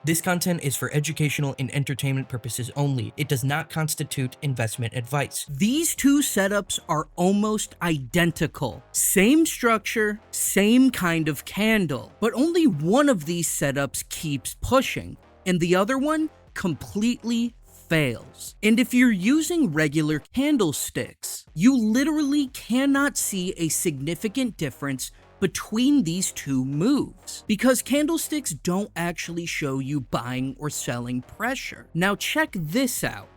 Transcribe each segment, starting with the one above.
This content is for educational and entertainment purposes only. It does not constitute investment advice. These two setups are almost identical. Same structure, same kind of candle, but only one of these setups keeps pushing, and the other one completely fails. And if you're using regular candlesticks, you literally cannot see a significant difference between these two moves, because candlesticks don't actually show you buying or selling pressure. Now check this out.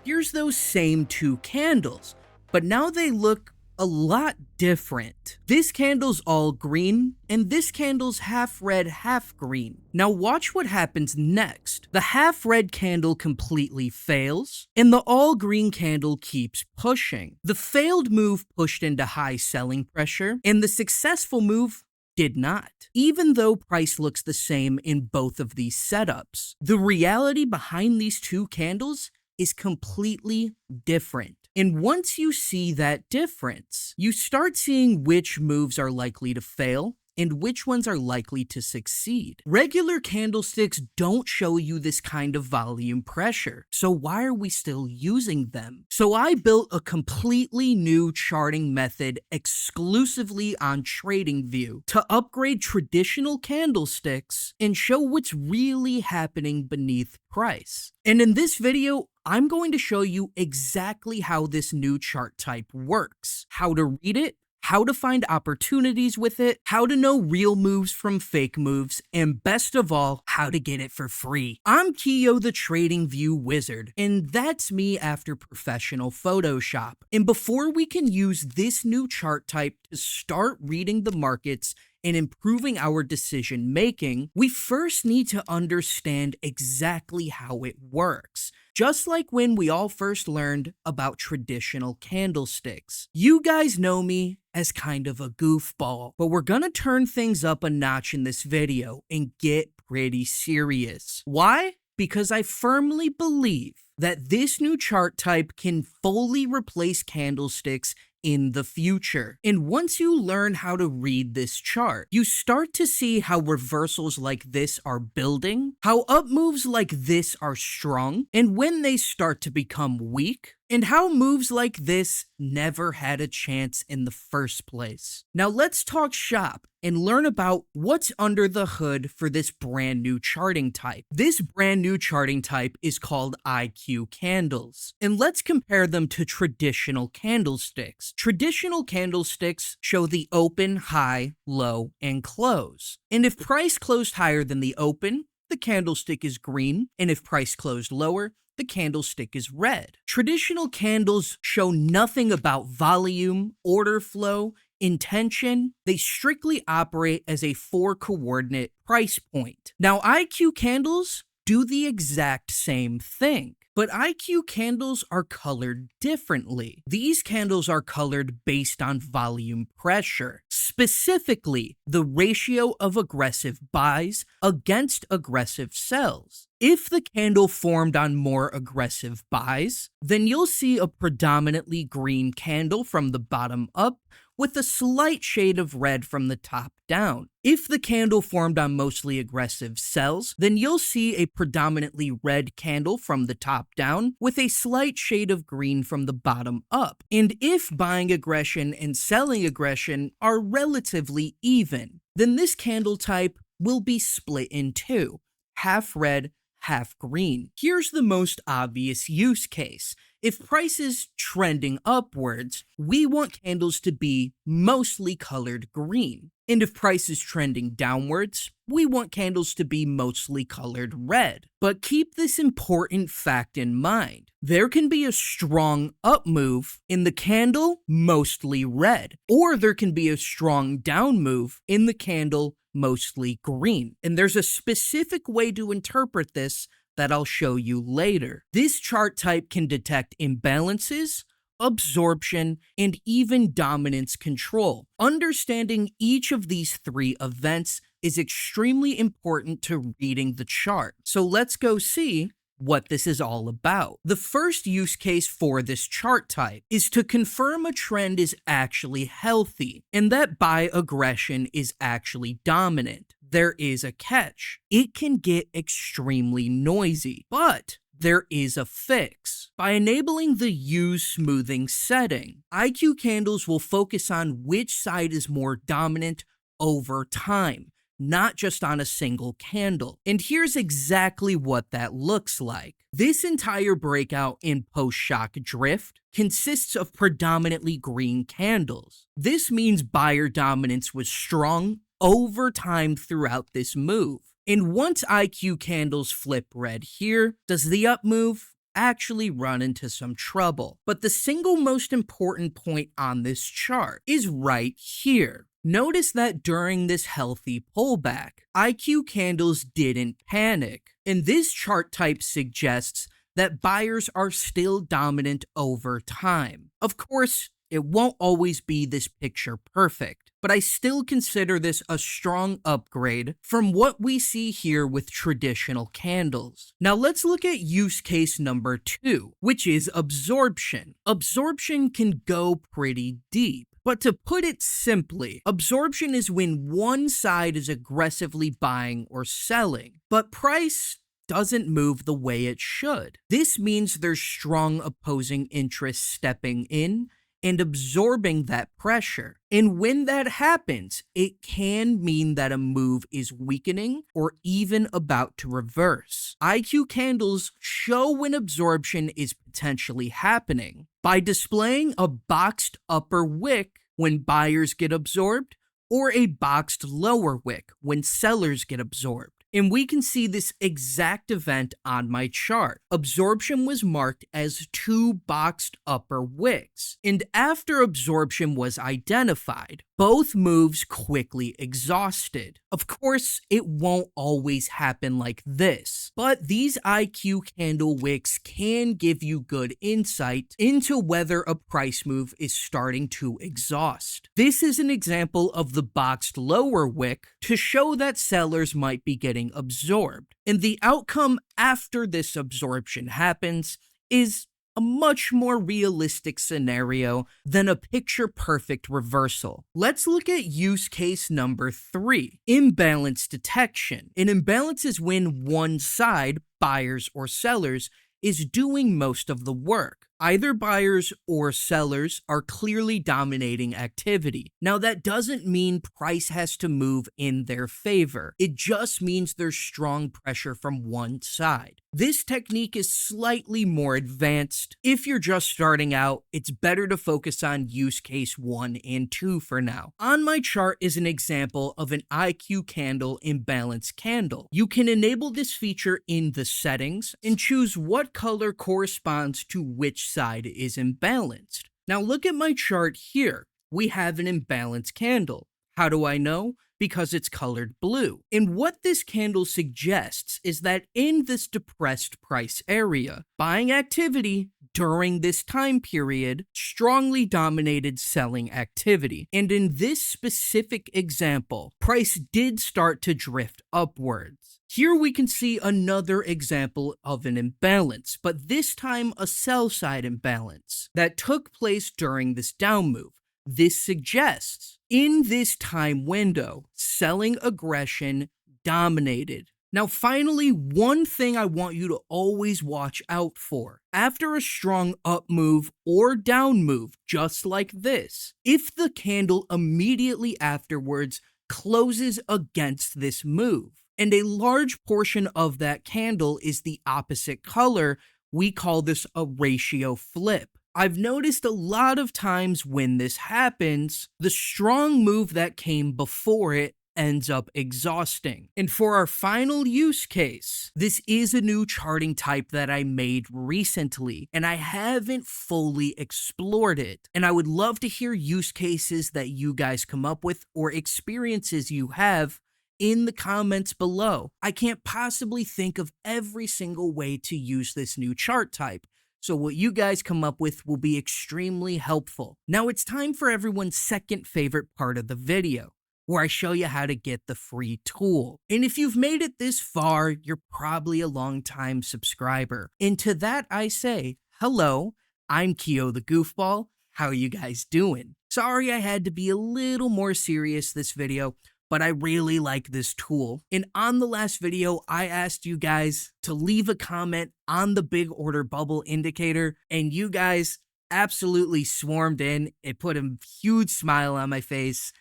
Here's those same two candles, but now they look a lot different. This candle's all green, and this candle's half red, half green. Now watch what happens next. The half red candle completely fails, and the all green candle keeps pushing. The failed move pushed into high selling pressure, and the successful move did not, even though price looks the same in both of these setups. The reality behind these two candles is completely different. And once you see that difference, you start seeing which moves are likely to fail and which ones are likely to succeed. Regular candlesticks don't show you this kind of volume pressure, so why are we still using them? So I built a completely new charting method exclusively on TradingView to upgrade traditional candlesticks and show what's really happening beneath price. And in this video, I'm going to show you exactly how this new chart type works, how to read it, how to find opportunities with it, how to know real moves from fake moves, and best of all, how to get it for free. I'm Kiyo the TradingView Wizard, and that's me after professional Photoshop. And before we can use this new chart type to start reading the markets and improving our decision making, we first need to understand exactly how it works. Just like when we all first learned about traditional candlesticks. You guys know me as kind of a goofball, but we're gonna turn things up a notch in this video and get pretty serious. Why? Because I firmly believe that this new chart type can fully replace candlesticks in the future. And once you learn how to read this chart, you start to see how reversals like this are building, how up moves like this are strong, and when they start to become weak, and how moves like this never had a chance in the first place. Now let's talk shop and learn about what's under the hood for this brand new charting type. This brand new charting type is called IQ candles, and let's compare them to traditional candlesticks. Traditional candlesticks show the open, high, low, and close. And if price closed higher than the open, the candlestick is green, and if price closed lower, the candlestick is red. Traditional candles show nothing about volume, order flow, intention. They strictly operate as a 4-coordinate price point. Now, IQ candles do the exact same thing, but IQ candles are colored differently. These candles are colored based on volume pressure, specifically the ratio of aggressive buys against aggressive sells. If the candle formed on more aggressive buys, then you'll see a predominantly green candle from the bottom up with a slight shade of red from the top down. If the candle formed on mostly aggressive sells, then you'll see a predominantly red candle from the top down with a slight shade of green from the bottom up. And if buying aggression and selling aggression are relatively even, then this candle type will be split in two, half red, half green. Here's the most obvious use case. If price is trending upwards, we want candles to be mostly colored green. And if price is trending downwards, we want candles to be mostly colored red. But keep this important fact in mind. There can be a strong up move in the candle mostly red, or there can be a strong down move in the candle mostly green. And there's a specific way to interpret this that I'll show you later. This chart type can detect imbalances, absorption, and even dominance control. Understanding each of these three events is extremely important to reading the chart. So let's go see what this is all about. The first use case for this chart type is to confirm a trend is actually healthy and that buy aggression is actually dominant. there is a catch. It can get extremely noisy, but there is a fix. By enabling the use smoothing setting, IQ candles will focus on which side is more dominant over time, not just on a single candle. And here's exactly what that looks like. This entire breakout in post-shock drift consists of predominantly green candles. This means buyer dominance was strong over time throughout this move. And once IQ candles flip red here, does the up move actually run into some trouble? But the single most important point on this chart is right here. Notice that during this healthy pullback, IQ candles didn't panic, and this chart type suggests that buyers are still dominant over time. Of course, it won't always be this picture perfect, but I still consider this a strong upgrade from what we see here with traditional candles. Now let's look at use case number 2, which is absorption. Absorption can go pretty deep. But to put it simply, absorption is when one side is aggressively buying or selling, but price doesn't move the way it should. This means there's strong opposing interests stepping in and absorbing that pressure. And when that happens, it can mean that a move is weakening or even about to reverse. IQ candles show when absorption is potentially happening by displaying a boxed upper wick when buyers get absorbed or a boxed lower wick when sellers get absorbed. And we can see this exact event on my chart. Absorption was marked as 2 boxed upper wicks. And after absorption was identified, both moves quickly exhausted. Of course, it won't always happen like this, but these IQ candle wicks can give you good insight into whether a price move is starting to exhaust. This is an example of the boxed lower wick to show that sellers might be getting absorbed. And the outcome after this absorption happens is a much more realistic scenario than a picture-perfect reversal. Let's look at use case number 3, imbalance detection. An imbalance is when one side, buyers or sellers, is doing most of the work. Either buyers or sellers are clearly dominating activity. Now, that doesn't mean price has to move in their favor. It just means there's strong pressure from one side. This technique is slightly more advanced. If you're just starting out, it's better to focus on use case 1 and 2 for now. On my chart is an example of an IQ candle imbalance candle. You can enable this feature in the settings and choose what color corresponds to which side is imbalanced. Now look at my chart here. We have an imbalanced candle. How do I know? Because it's colored blue. And what this candle suggests is that in this depressed price area, buying activity during this time period strongly dominated selling activity. And in this specific example, price did start to drift upwards. Here we can see another example of an imbalance, but this time a sell side imbalance that took place during this down move. This suggests in this time window, selling aggression dominated. Now, finally, one thing I want you to always watch out for. After a strong up move or down move, just like this, if the candle immediately afterwards closes against this move, and a large portion of that candle is the opposite color, we call this a ratio flip. I've noticed a lot of times when this happens, the strong move that came before it ends up exhausting. And for our final use case, this is a new charting type that I made recently, and I haven't fully explored it. And I would love to hear use cases that you guys come up with or experiences you have in the comments below. I can't possibly think of every single way to use this new chart type. So what you guys come up with will be extremely helpful. Now it's time for everyone's second favorite part of the video, where I show you how to get the free tool. And if you've made it this far, you're probably a long-time subscriber. And to that I say, hello, I'm Keo the Goofball. How are you guys doing? Sorry I had to be a little more serious this video, but I really like this tool. And on the last video, I asked you guys to leave a comment on the big order bubble indicator, and you guys absolutely swarmed in. It put a huge smile on my face.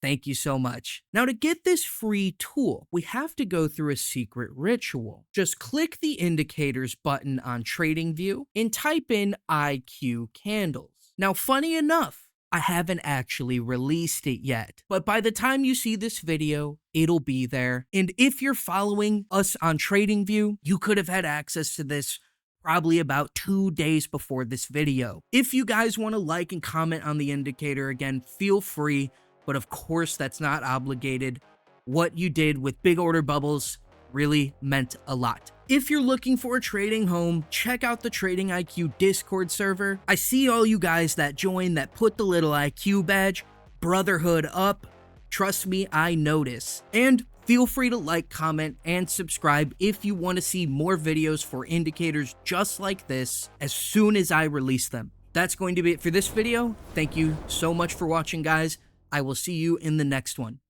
Thank you so much. Now, to get this free tool, we have to go through a secret ritual. Just click the indicators button on TradingView and type in IQ candles. Now, funny enough, I haven't actually released it yet, but by the time you see this video, it'll be there. And if you're following us on TradingView, you could have had access to this probably about 2 days before this video. If you guys want to like and comment on the indicator, again, feel free. But of course, that's not obligated. What you did with big order bubbles really meant a lot. If you're looking for a trading home, check out the Trading IQ Discord server. I see all you guys that join that put the little IQ badge, brotherhood up. Trust me, I notice. And feel free to like, comment, and subscribe if you want to see more videos for indicators just like this as soon as I release them. That's going to be it for this video. Thank you so much for watching, guys. I will see you in the next one.